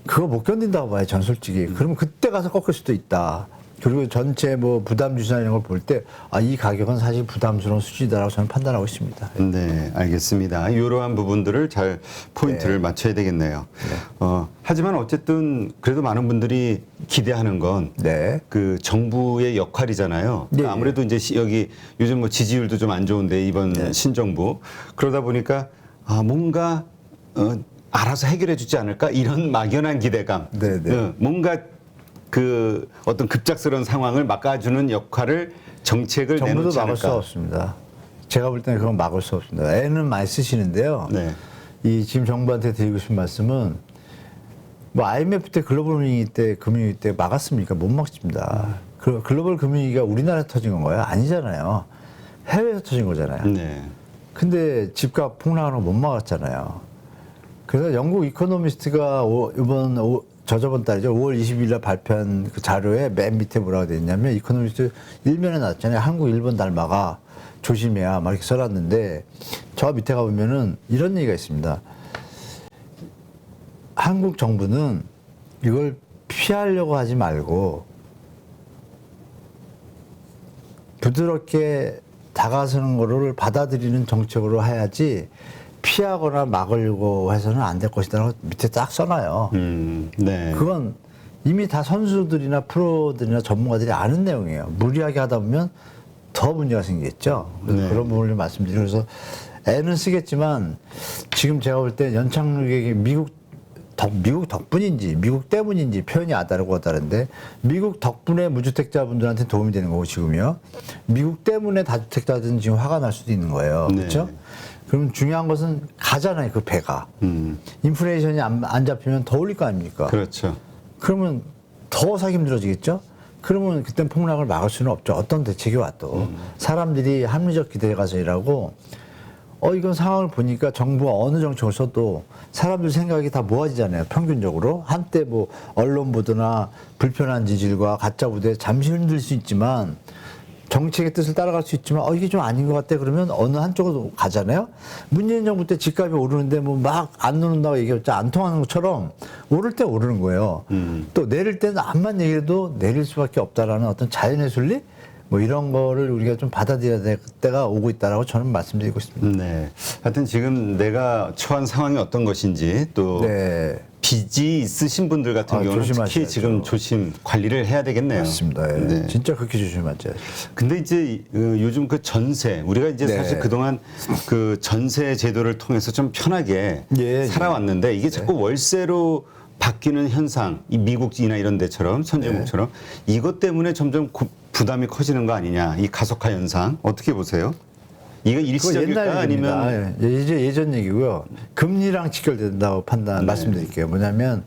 그거 못 견딘다고 봐요. 전 솔직히. 그러면 그때 가서 꺾일 수도 있다. 그리고 전체 뭐 부담 주시나 이런 걸 볼 때 이 가격은 사실 부담스러운 수준이다라고 저는 판단하고 있습니다. 네, 알겠습니다. 이러한 부분들을 잘 포인트를 맞춰야 되겠네요. 하지만 어쨌든 그래도 많은 분들이 기대하는 건 네. 그 정부의 역할이잖아요. 네, 아무래도 이제 여기 요즘 뭐 지지율도 좀 안 좋은데 이번 신정부 그러다 보니까 뭔가 알아서 해결해 주지 않을까 이런 막연한 기대감. 네, 네. 뭔가 그 어떤 급작스러운 상황을 막아주는 역할을 정책을 정부도 내놓지 막을 수 않을까. 없습니다. 제가 볼 때는 그건 막을 수 없습니다. 애는 많이 쓰시는데요. 네. 이 지금 정부한테 드리고 싶은 말씀은 뭐 IMF 때 글로벌 금융위기 때 금융위기 때 막았습니까? 못 막습니다. 그 글로벌 금융위기가 우리나라에 터진 건가요? 아니잖아요. 해외에서 터진 거잖아요. 네. 근데 집값 폭락하는 거 못 막았잖아요. 그래서 영국 이코노미스트가 저저번 달이죠. 5월 20일 날 발표한 그 자료에 맨 밑에 뭐라고 돼 있냐면 이코노미스트 일면에 나왔잖아요. 한국, 일본 닮아가 조심해야 막 이렇게 써놨는데 저 밑에 가보면은 이런 얘기가 있습니다. 한국 정부는 이걸 피하려고 하지 말고 부드럽게 다가서는 거를 받아들이는 정책으로 해야지 피하거나 막으려고 해서는 안 될 것이다라고 밑에 딱 써놔요. 네. 그건 이미 다 선수들이나 프로들이나 전문가들이 아는 내용이에요. 무리하게 하다 보면 더 문제가 생기겠죠. 그래서 네. 그런 부분을 말씀드리고 그래서 애는 쓰겠지만 지금 제가 볼 때 연착륙이 미국 덕분인지 미국 때문인지 표현이 다르고 다른데 미국 덕분에 무주택자분들한테 도움이 되는 거고 지금요. 미국 때문에 다주택자들은 지금 화가 날 수도 있는 거예요. 네. 그렇죠? 그럼 중요한 것은 가잖아요. 그 배가. 인플레이션이 안 잡히면 더 올릴 거 아닙니까? 그렇죠. 그러면 더 사기 힘들어지겠죠? 그러면 그땐 폭락을 막을 수는 없죠. 어떤 대책이 와도. 사람들이 합리적 기대 가설이라고 이건 상황을 보니까 정부가 어느 정책을 써도 사람들 생각이 다 모아지잖아요. 평균적으로. 한때 뭐 언론 보도나 불편한 지질과 가짜 부대에 잠시 흔들 수 있지만 정책의 뜻을 따라갈 수 있지만 이게 좀 아닌 것 같아 그러면 어느 한쪽으로 가잖아요. 문재인 정부 때 집값이 오르는데 뭐 막 안 오른다고 얘기했죠. 안 통하는 것처럼 오를 때 오르는 거예요. 또 내릴 때는 암만 얘기해도 내릴 수밖에 없다라는 어떤 자연의 순리 뭐 이런 거를 우리가 좀 받아들여야 될 때가 오고 있다라고 저는 말씀드리고 있습니다. 네. 하여튼 지금 내가 처한 상황이 어떤 것인지 또 네. 빚이 있으신 분들 같은 경우는 특히 조심하셔야죠. 지금 조심 관리를 해야 되겠네요. 맞습니다. 예. 네. 진짜 그렇게 조심하죠. 근데 이제 요즘 그 전세 우리가 이제 네. 사실 그동안 그 전세 제도를 통해서 좀 편하게 예, 살아왔는데 이게 자꾸 월세로 바뀌는 현상, 이 미국이나 이런 데처럼 선진국처럼 이것 때문에 점점 부담이 커지는 거 아니냐, 이 가속화 현상 어떻게 보세요? 이거 그거 일시적일까 옛날 얘기입니다. 아니면 이제 예전 얘기고요. 금리랑 직결된다고 말씀드릴게요. 뭐냐면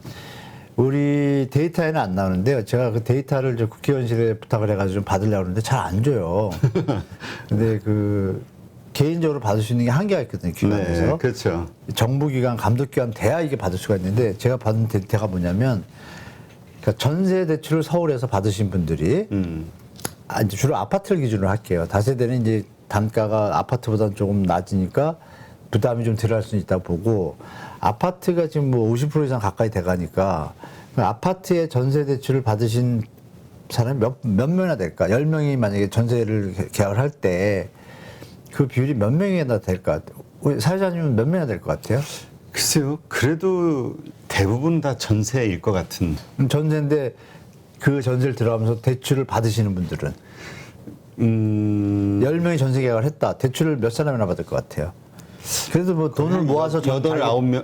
우리 데이터에는 안 나오는데요. 제가 그 데이터를 저 국회의원실에 부탁을 해가지고 좀 받으려고 하는데 잘 안 줘요. 근데 그 개인적으로 받을 수 있는 게 한계가 있거든요. 기관에서. 네, 그렇죠. 정부기관, 감독기관 돼야 이게 받을 수가 있는데 제가 받은 데이터가 뭐냐면 그러니까 전세 대출을 서울에서 받으신 분들이 이제 주로 아파트를 기준으로 할게요. 다세대는 이제 단가가 아파트보다는 조금 낮으니까 부담이 좀 덜할 수 있다 보고 아파트가 지금 뭐 50% 이상 가까이 돼가니까 아파트에 전세 대출을 받으신 사람이 몇 명이나 될까? 10명이 만약에 전세를 계약을 할 때 그 비율이 몇 명이나 될까? 우리 사회자님은 몇 명이나 될 것 같아요? 글쎄요. 그래도 대부분 다 전세일 것 같은. 전세인데 그 전세를 들어가면서 대출을 받으시는 분들은 10명이 전세 계약을 했다. 대출을 몇 사람이나 받을 것 같아요? 그래도 뭐 돈을 모아서 여덟 아홉 명,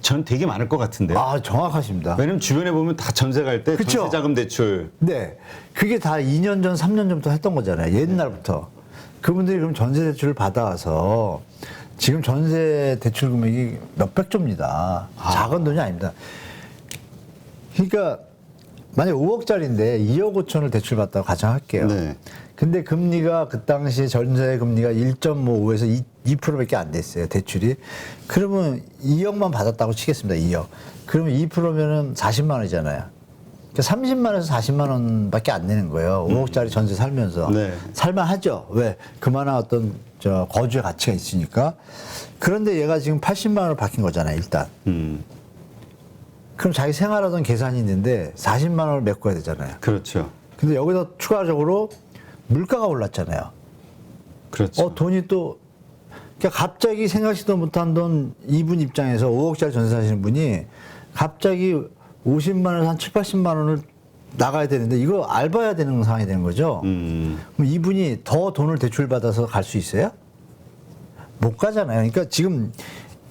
전 되게 많을 것 같은데요. 정확하십니다. 왜냐면 주변에 보면 다 전세 갈 때 그쵸? 전세 자금 대출. 네. 그게 다 2년 전, 3년 전부터 했던 거잖아요. 옛날부터. 그분들이 그럼 전세 대출을 받아와서 지금 전세 대출 금액이 몇백조입니다. 작은 돈이 아닙니다. 그러니까 만약 5억짜리인데 2억 5천을 대출 받다고 가정할게요. 네. 근데 금리가 그 당시 전세 금리가 1.55에서 2%밖에 안 됐어요. 대출이. 그러면 2억만 받았다고 치겠습니다. 2억. 그러면 2%면은 40만 원이잖아요. 그러니까 30만 원에서 40만 원밖에 안 내는 거예요. 5억짜리 전세 살면서. 네. 살만하죠. 왜? 그만한 어떤 거주의 가치가 있으니까. 그런데 얘가 지금 80만 원을 바뀐 거잖아요. 일단. 그럼 자기 생활하던 계산이 있는데 40만 원을 메꿔야 되잖아요. 그렇죠. 근데 여기다 추가적으로 물가가 올랐잖아요. 그렇죠. 돈이 또, 그러니까 갑자기 생각지도 못한 돈, 이분 입장에서 5억짜리 전세 사시는 분이 갑자기 50만 원에서 한 7, 80만 원을 나가야 되는데 이거 알바해야 되는 상황이 되는 거죠. 그럼 이분이 더 돈을 대출받아서 갈 수 있어요? 못 가잖아요. 그러니까 지금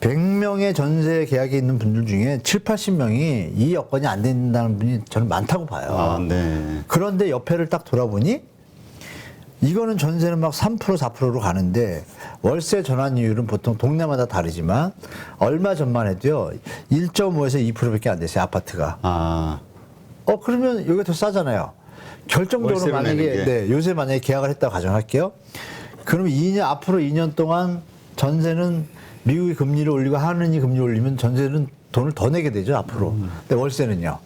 100명의 전세 계약이 있는 분들 중에 7, 80명이 이 여건이 안 된다는 분이 저는 많다고 봐요. 아, 네. 그런데 옆에를 딱 돌아보니 이거는 전세는 막 3%, 4%로 가는데 월세 전환율은 보통 동네마다 다르지만 얼마 전만 해도요 1.5에서 2%밖에 안 됐어요. 아파트가. 아, 그러면 여기가 더 싸잖아요. 결정적으로 월세로 만약에 내는 게. 요새 만약에 계약을 했다고 가정할게요. 그러면 앞으로 2년 동안 전세는 미국이 금리를 올리고 하느니 금리 올리면 전세는 돈을 더 내게 되죠 앞으로. 근데 월세는요.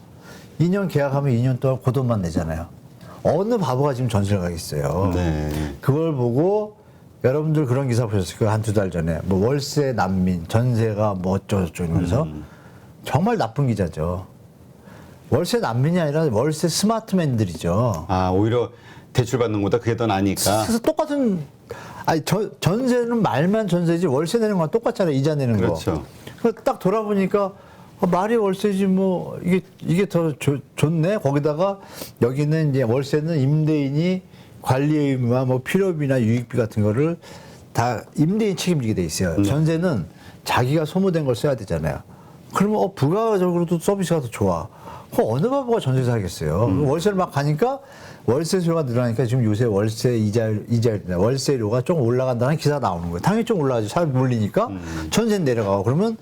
2년 계약하면 2년 동안 그 돈만 내잖아요. 어느 바보가 지금 전세를 가겠어요. 네. 그걸 보고 여러분들 그런 기사 보셨을 거예요. 한두 달 전에. 뭐 월세 난민, 전세가 뭐 어쩌고저쩌고 이러면서 정말 나쁜 기자죠. 월세 난민이 아니라 월세 스마트맨들이죠. 아, 오히려 대출받는 것보다 그게 더 나니까. 그래서 똑같은, 아니, 전세는 말만 전세지 월세 내는 건 똑같잖아요. 이자 내는 거. 그렇죠. 그래서 딱 돌아보니까 말이 월세지 뭐 이게 더 좋네. 거기다가 여기는 이제 월세는 임대인이 관리 의무와 뭐 필요비나 유익비 같은 거를 다 임대인 책임지게 돼 있어요. 전세는 자기가 소모된 걸 써야 되잖아요. 그러면 부가적으로도 서비스가 더 좋아. 어느 바보가 전세 사겠어요. 월세를 막 가니까 월세 수요가 늘어나니까 지금 요새 월세 월세료가 좀 올라간다는 기사 나오는 거예요. 당연히 좀 올라가죠. 사람이 몰리니까 전세는 내려가고 그러면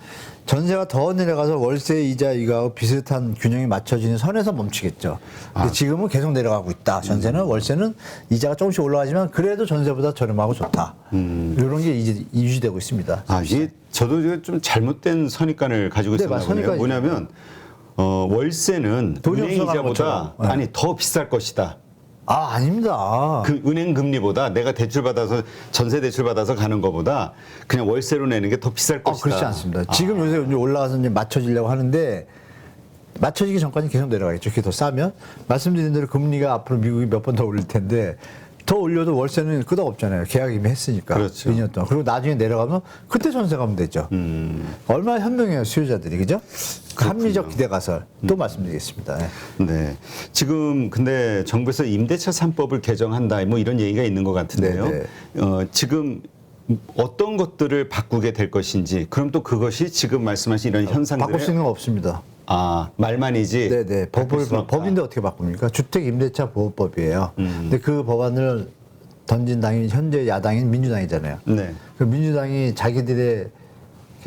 전세가 더 내려가서 월세 이자 이거하고 비슷한 균형이 맞춰지는 선에서 멈추겠죠. 근데 지금은 계속 내려가고 있다. 전세는 월세는 이자가 조금씩 올라가지만 그래도 전세보다 저렴하고 좋다. 이런 게 이제 유지되고 있습니다. 아, 이게 저도 이게 좀 잘못된 선입관을 가지고 네, 있었나 보네요. 선입관이죠. 뭐냐면 월세는 돈이 은행 없어가는 이자보다 것처럼. 네. 아니 더 비쌀 것이다. 아닙니다. 그 은행 금리보다 내가 대출 받아서 전세 대출 받아서 가는 것보다 그냥 월세로 내는 게 더 비쌀 것이다. 그렇지 않습니다. 지금 요새 이제 올라가서 이제 맞춰지려고 하는데 맞춰지기 전까지 계속 내려가겠죠. 그게 더 싸면 말씀드린 대로 금리가 앞으로 미국이 몇 번 더 올릴 텐데 더 올려도 월세는 끄덕없잖아요. 계약 이미 했으니까. 그렇죠. 2년 동안. 그리고 나중에 내려가면 그때 전세 가면 되죠. 얼마나 현명해요, 수요자들이. 그죠? 합리적 기대 가설. 또 말씀드리겠습니다. 네. 네. 지금 근데 정부에서 임대차 3법을 개정한다 뭐 이런 얘기가 있는 것 같은데요. 네, 지금 어떤 것들을 바꾸게 될 것인지 그럼 또 그것이 지금 말씀하신 이런 현상들을 바꿀 수 있는 건 없습니다. 말만이지. 네네. 법인데 어떻게 바꿉니까? 주택임대차보호법이에요. 근데 그 법안을 던진 당이 현재 야당인 민주당이잖아요. 네. 그 민주당이 자기들의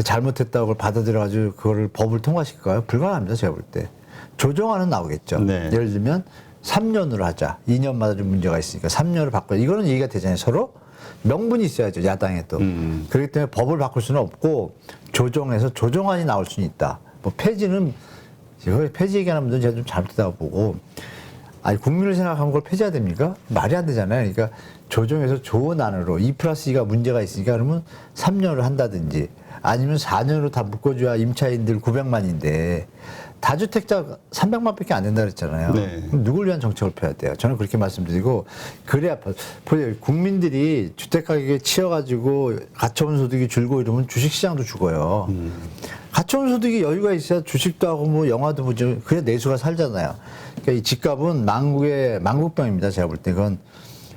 잘못했다고 그걸 받아들여가지고 그거를 법을 통과시킬까요? 불가능합니다. 제가 볼 때. 조정안은 나오겠죠. 네. 예를 들면 3년으로 하자. 2년마다 좀 문제가 있으니까 3년을 바꿔. 이거는 얘기가 되잖아요. 서로 명분이 있어야죠. 야당에 또. 그렇기 때문에 법을 바꿀 수는 없고 조정해서 조정안이 나올 수는 있다. 뭐 폐지는 폐지 얘기하는 분들은 제가 좀 잘못했다고 보고 국민을 생각하면 그걸 폐지해야 됩니까? 말이 안 되잖아요. 그러니까 조정해서 좋은 안으로 2+2가 문제가 있으니까 그러면 3년을 한다든지 아니면 4년으로 다 묶어줘야 임차인들 900만인데 다주택자 300만밖에 안 된다 그랬잖아요. 네. 그럼 누굴 위한 정책을 펴야 돼요? 저는 그렇게 말씀드리고 그래야 보세요. 국민들이 주택 가격에 치여가지고 가처분 소득이 줄고 이러면 주식시장도 죽어요. 가처분 소득이 여유가 있어야 주식도 하고 뭐 영화도 보죠. 그래야 내수가 살잖아요. 그러니까 이 집값은 망국병입니다. 제가 볼 때 그건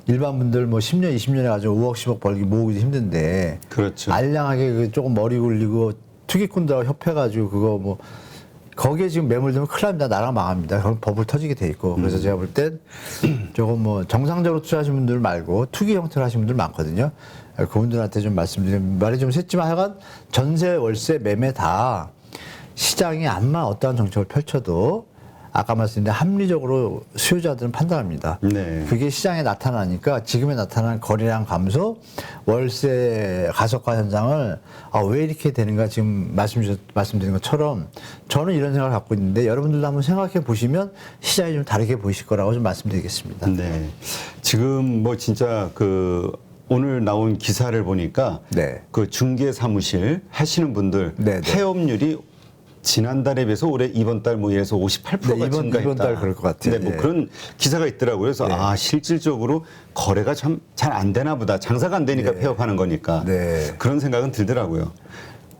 일반 분들 뭐 10년, 20년에 가지고 5억, 10억 벌기 모으기도 힘든데 그렇죠. 알량하게 조금 머리 굴리고 투기꾼들하고 협해가지고 그거 뭐 거기에 지금 매몰되면 큰일 납니다. 나라가 망합니다. 그럼 버블 터지게 돼 있고. 그래서 제가 볼 땐 조금 뭐 정상적으로 투자하신 분들 말고 투기 형태로 하신 분들 많거든요. 그분들한테 좀 말씀드리면 말이 좀 샜지만 하여간 전세, 월세, 매매 다 시장이 암만 어떠한 정책을 펼쳐도 아까 말씀드린 합리적으로 수요자들은 판단합니다. 네. 그게 시장에 나타나니까 지금에 나타난 거래량 감소, 월세 가속화 현상을 왜 이렇게 되는가 지금 말씀드린 것처럼 저는 이런 생각을 갖고 있는데 여러분들도 한번 생각해 보시면 시장이 좀 다르게 보이실 거라고 좀 말씀드리겠습니다. 네. 지금 뭐 진짜 그 오늘 나온 기사를 보니까 네. 그 중개 사무실 하시는 분들 네, 네. 폐업률이 지난달에 비해서 올해 이번 달 뭐 예에서 58%가 네, 증가했다. 이번 달 그럴 것 같아요. 네, 뭐 예. 그런 기사가 있더라고요. 그래서 네. 실질적으로 거래가 참 잘 안 되나 보다. 장사가 안 되니까 네. 폐업하는 거니까. 네. 그런 생각은 들더라고요.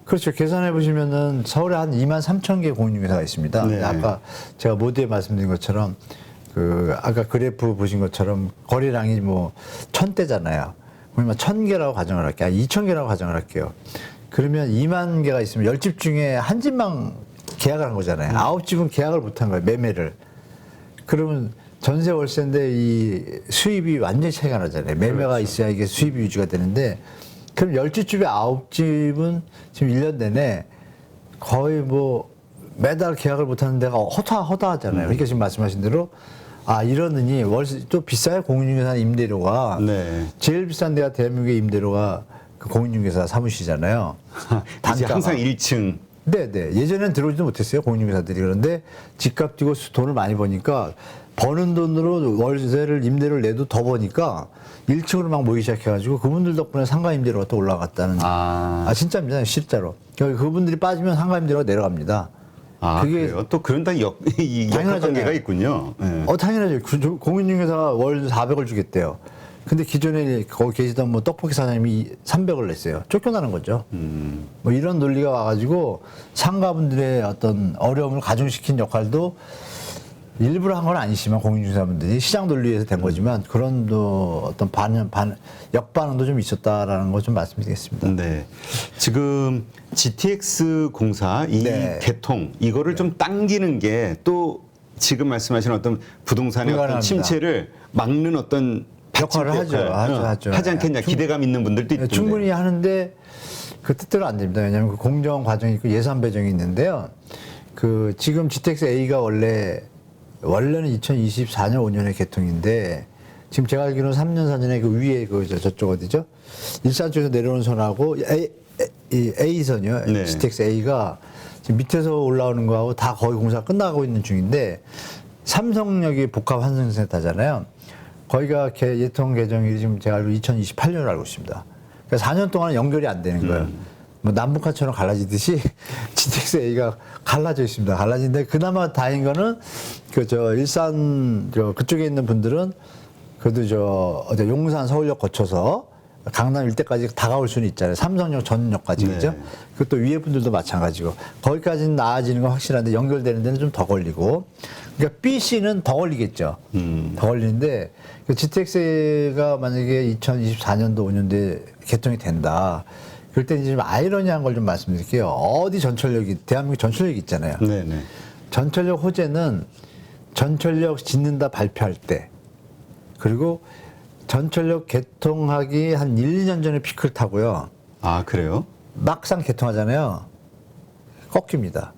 그렇죠. 계산해 보시면은 서울에 한 2만 3천 개 공인중개사가 있습니다. 네. 아까 제가 모두에 말씀드린 것처럼 그 아까 그래프 보신 것처럼 거래량이 뭐 1,000대잖아요. 그러면 1,000개라고 가정을 할게요. 2,000개라고 가정을 할게요. 그러면 2만 개가 있으면 10집 중에 한 집만 계약을 한 거잖아요. 9집은 계약을 못 한 거예요. 매매를. 그러면 전세 월세인데 이 수입이 완전히 차이가 나잖아요. 매매가 그렇죠. 있어야 이게 수입이 유지가 되는데 그럼 10집 중에 9집은 지금 1년 내내 거의 뭐 매달 계약을 못 하는 데가 허다하잖아요. 그러니까 지금 말씀하신 대로 이러느니 월세 또 비싸요. 공인중개사 임대료가. 네. 제일 비싼 데가 대한민국의 임대료가 그 공인중개사 사무실이잖아요. 이제 항상 1층. 네네. 예전엔 들어오지도 못했어요. 공인중개사들이. 그런데 집값 뛰고 돈을 많이 버니까 버는 돈으로 월세를 임대료를 내도 더 버니까 1층으로 막 모이기 시작해가지고 그분들 덕분에 상가 임대료가 또 올라갔다는. 진짜입니다. 실제로. 그분들이 빠지면 상가 임대료가 내려갑니다. 그게 그래요? 또 그런 다 역학관계가 있군요. 네. 당연하죠. 공인중개사가 월 400을 주겠대요. 근데 기존에 거기 계시던 뭐 떡볶이 사장님이 300을 냈어요. 쫓겨나는 거죠. 뭐 이런 논리가 와가지고 상가분들의 어떤 어려움을 가중시킨 역할도 일부러 한 건 아니지만 공인중개사분들이 시장 논리에서 된 거지만 그런 또 어떤 역반응도 좀 있었다라는 거 좀 말씀드리겠습니다. 네. 지금 GTX 공사 이 네. 개통 이거를 좀 당기는 게 또 지금 말씀하신 어떤 부동산의 어떤 불가능합니다. 침체를 막는 어떤 역할을 하죠. 하지 않겠냐 기대감 있는 분들도 있던데. 충분히 하는데 그 뜻대로 안 됩니다. 왜냐하면 그 공정 과정이 있고 예산 배정이 있는데요. 그 지금 GTX A가 원래는 2024년 5년에 개통인데 지금 제가 알기로는 3년 4년에 그 위에 저쪽 어디죠? 일산 쪽에서 내려오는 선하고 A선이요. 네. GTX A가 지금 밑에서 올라오는 거하고 다 거의 공사가 끝나고 있는 중인데 삼성역이 복합 환승센터잖아요. 거기가 예통 개정이 지금 제가 알고 2028년으로 알고 있습니다. 그러니까 4년 동안 연결이 안 되는 거예요. 뭐 남북한처럼 갈라지듯이 GTX A가 갈라져 있습니다. 갈라지는데 그나마 다행인 거는 일산 그쪽에 있는 분들은 그래도 용산 서울역 거쳐서 강남 일대까지 다가올 수는 있잖아요. 삼성역 전역까지 그죠? 네. 그것도 위에 분들도 마찬가지고 거기까지는 나아지는 건 확실한데 연결되는 데는 좀 더 걸리고 그러니까 B, C는 더 걸리겠죠. 더 걸리는데 GTX가 만약에 2024년도 5년도에 개통이 된다. 그럴 때 좀 아이러니한 걸 좀 말씀드릴게요. 어디 전철역이 대한민국 전철역이 있잖아요. 네네. 전철역 호재는 전철역 짓는다 발표할 때 그리고 전철역 개통하기 한 1, 2년 전에 피크를 타고요. 그래요? 막상 개통하잖아요. 꺾입니다.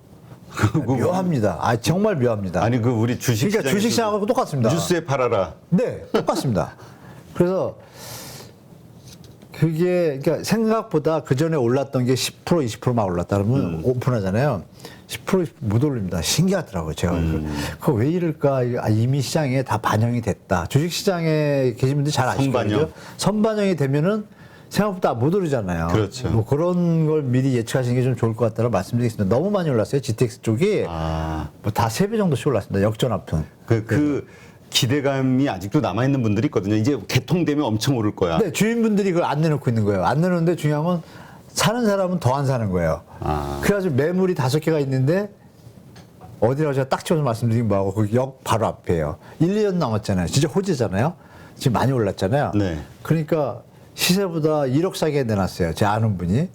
묘합니다. 정말 묘합니다. 아니 그 우리 주식시장 그러니까 주식시장하고 똑같습니다. 뉴스에 팔아라. 네, 똑같습니다. 그래서 그게 그러니까 생각보다 그 전에 올랐던 게 10% 20%막 올랐다 그러면 오픈하잖아요. 10% 못 올립니다. 신기하더라고요. 제가 그거 왜 이럴까? 이미 시장에 다 반영이 됐다. 주식시장에 계신 분들이 잘 아시죠? 선반영. 선반영이 되면은 생각보다 못 오르잖아요. 그렇죠. 뭐 그런 걸 미리 예측하시는 게 좀 좋을 것 같다고 말씀드리겠습니다. 너무 많이 올랐어요. GTX 쪽이 뭐 다 3배 정도씩 올랐습니다. 역전 합품. 그 기대감이 아직도 남아 있는 분들이 있거든요. 이제 개통되면 엄청 오를 거야. 네, 주인분들이 그걸 안 내놓고 있는 거예요. 안 내놓는데 중요한 건 사는 사람은 더 안 사는 거예요. 그래가지고 매물이 5개가 있는데 어디라고 제가 딱 집어서 말씀드리긴 뭐하고 그 역 바로 앞이에요. 1, 2년 남았잖아요. 진짜 호재잖아요. 지금 많이 올랐잖아요. 네. 그러니까 시세보다 1억 싸게 내놨어요. 제 아는 분이.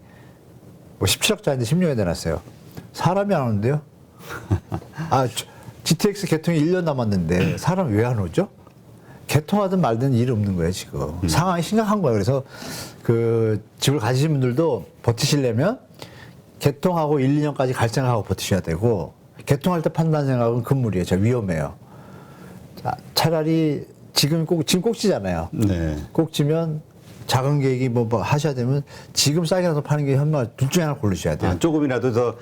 뭐 17억짜리인데 16에 내놨어요. 사람이 안 오는데요? GTX 개통이 1년 남았는데 사람 왜 안 오죠? 개통하든 말든 일이 없는 거예요, 지금. 상황이 심각한 거예요. 그래서 그 집을 가지신 분들도 버티시려면 개통하고 1, 2년까지 갈 생각하고 버티셔야 되고 개통할 때 판단 생각은 금물이에요. 제가 위험해요. 자, 차라리 지금 꼭지잖아요. 네. 꼭지면 작은 계획이 뭐 하셔야 되면 지금 싸게 사서 파는 게 현명 둘 중에 하나 고르셔야 돼요. 조금이라도 더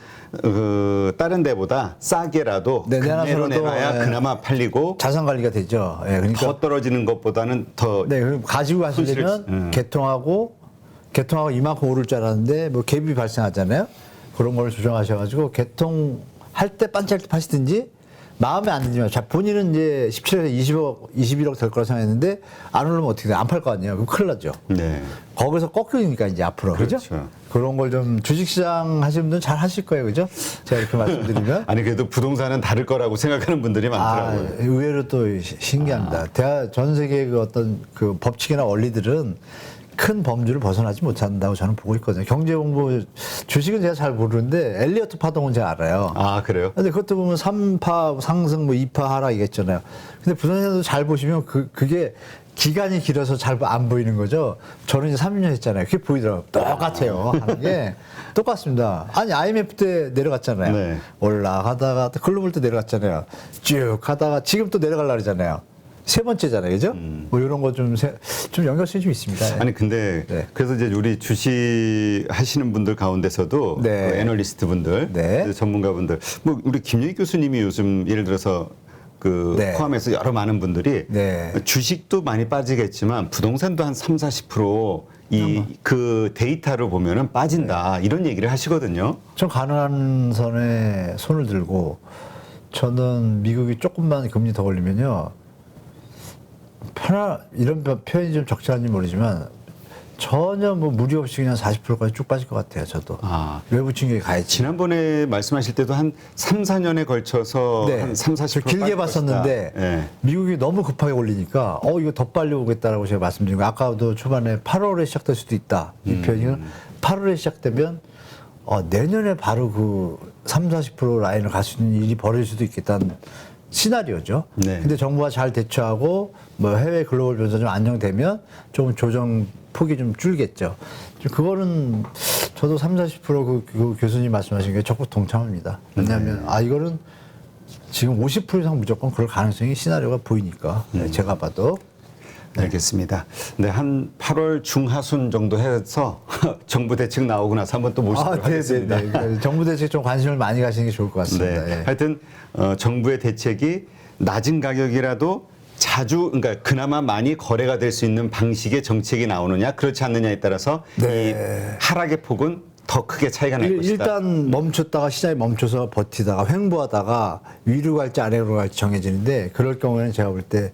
다른 데보다 싸게라도 네, 금매로 내놔야 예. 그나마 팔리고 자산 관리가 되죠. 예, 그러니까 더 떨어지는 것보다는 더 네, 그럼 가지고 가시려면 개통하고 이만큼 오를 줄 알았는데 뭐 갭이 발생하잖아요. 그런 걸 조정하셔가지고 개통할 때 반짝할 때 파시든지 마음에 안 들지만 자 본인은 이제 17에서 21억 될 거라 생각했는데 안 오르면 어떻게 돼? 안 팔 거 아니에요. 그럼 큰일 나죠. 네. 거기서 꺾이니까 이제 앞으로 그죠? 그렇죠. 그런 걸 좀 주식시장 하시는 분들은 잘 하실 거예요, 그죠? 제가 이렇게 말씀드리면. 아니 그래도 부동산은 다를 거라고 생각하는 분들이 많더라고요. 의외로 또 신기합니다. 전 세계 그 어떤 그 법칙이나 원리들은 큰 범주를 벗어나지 못한다고 저는 보고 있거든요. 경제 공부 주식은 제가 잘 모르는데 엘리어트 파동은 제가 알아요. 아 그래요? 근데 그것도 보면 3파 상승 뭐 2파 하락이겠잖아요. 근데 부동산도 잘 보시면 그게 기간이 길어서 잘 안 보이는 거죠. 저는 이제 30년 했잖아요. 그게 보이더라고요. 똑같아요. 하는 게 똑같습니다. 아니 IMF 때 내려갔잖아요. 네. 올라가다가 또 글로벌 때 내려갔잖아요. 쭉 가다가 지금 또 내려가려고 그러잖아요. 세 번째잖아요. 그죠? 뭐 이런 거 좀 연결성이 좀 있습니다. 아니 근데 네. 그래서 이제 우리 주식 하시는 분들 가운데서도 네. 그 애널리스트 분들, 네. 전문가분들, 뭐 우리 김영희 교수님이 요즘 예를 들어서 그 네. 포함해서 여러 많은 분들이 네. 주식도 많이 빠지겠지만 부동산도 한 30-40% 이 그 데이터를 보면은 빠진다 네. 이런 얘기를 하시거든요. 좀 가능한 선에 손을 들고 저는 미국이 조금만 금리 더 올리면요. 이런 표현이 좀 적절한지 모르지만 전혀 뭐 무리 없이 그냥 40%까지 쭉 빠질 것 같아요. 저도. 아. 외부 충격이 가야지. 지난번에 말씀하실 때도 한 3-4년에 걸쳐서 네. 한 30-40% 길게 빠질 봤었는데 것이다. 네. 미국이 너무 급하게 올리니까 이거 더 빨리 오겠다라고 제가 말씀드린 거 아까도 초반에 8월에 시작될 수도 있다. 이 표현이 8월에 시작되면 내년에 바로 그 30-40% 라인을 갈 수 있는 일이 벌어질 수도 있겠다는 시나리오죠. 네. 근데 정부가 잘 대처하고 뭐 해외 글로벌 변수 좀 안정되면 좀 조정 폭이 좀 줄겠죠. 그거는 저도 30-40% 그 교수님 말씀하신 게 적극 동참합니다. 왜냐하면 이거는 지금 50% 이상 무조건 그럴 가능성이 시나리오가 보이니까 제가 봐도. 알겠습니다. 네, 한 8월 중하순 정도 해서 정부 대책 나오고 나서 한번 또 모시도록 하겠습니다. 네. 정부 대책 좀 관심을 많이 가시는 게 좋을 것 같습니다. 네. 예. 하여튼 정부의 대책이 낮은 가격이라도 자주 그러니까 그나마 많이 거래가 될 수 있는 방식의 정책이 나오느냐 그렇지 않느냐에 따라서 네. 이 하락의 폭은 더 크게 차이가 날 것이다. 일단 멈췄다가 시장이 멈춰서 버티다가 횡보하다가 위로 갈지 아래로 갈지 정해지는데 그럴 경우에는 제가 볼 때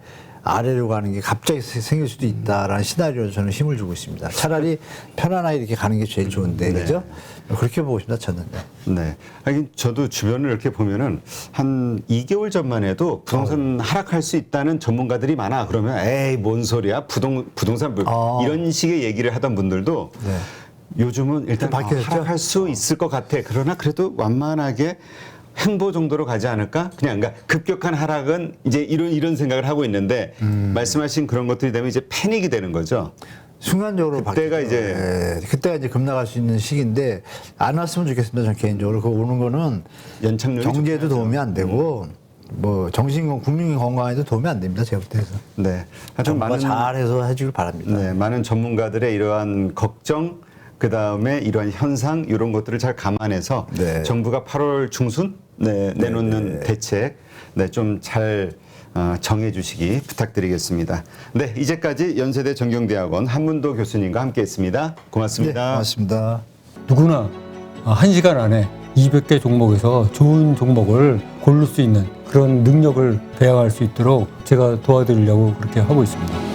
아래로 가는 게 갑자기 생길 수도 있다라는 시나리오에 저는 힘을 주고 있습니다. 차라리 편안하게 이렇게 가는 게 제일 좋은데, 네. 그죠? 그렇게 보고 있습니다, 저는. 네. 하긴 저도 주변을 이렇게 보면은 한 2개월 전만 해도 부동산 하락할 수 있다는 전문가들이 많아. 그러면 에이, 뭔 소리야? 부동산 이런 식의 얘기를 하던 분들도 네. 요즘은 일단 밝혀졌죠? 하락할 수 있을 것 같아. 그러나 그래도 완만하게 횡보 정도로 가지 않을까? 그러니까 급격한 하락은 이제 이런 생각을 하고 있는데 말씀하신 그런 것들이 되면 이제 패닉이 되는 거죠. 순간적으로 그때가 바뀌죠. 이제 예, 그때가 이제 급 나갈 수 있는 시기인데 안 왔으면 좋겠습니다. 저는 개인적으로 그 오는 거는 연착륙이 경제에도 좋긴 하죠. 도움이 안 되고 뭐 국민 건강에도 도움이 안 됩니다. 제가 볼 때는. 네. 하여튼 정부가 잘해서 해주길 바랍니다. 네, 많은 전문가들의 이러한 걱정, 그 다음에 이러한 현상 이런 것들을 잘 감안해서 네. 정부가 8월 중순 내놓는 대책 좀 잘 정해주시기 부탁드리겠습니다. 네, 이제까지 연세대 정경대학원 한문도 교수님과 함께했습니다. 네, 고맙습니다. 고맙습니다. 누구나 1시간 안에 200개 종목에서 좋은 종목을 고를 수 있는 그런 능력을 배양할 수 있도록 제가 도와드리려고 그렇게 하고 있습니다.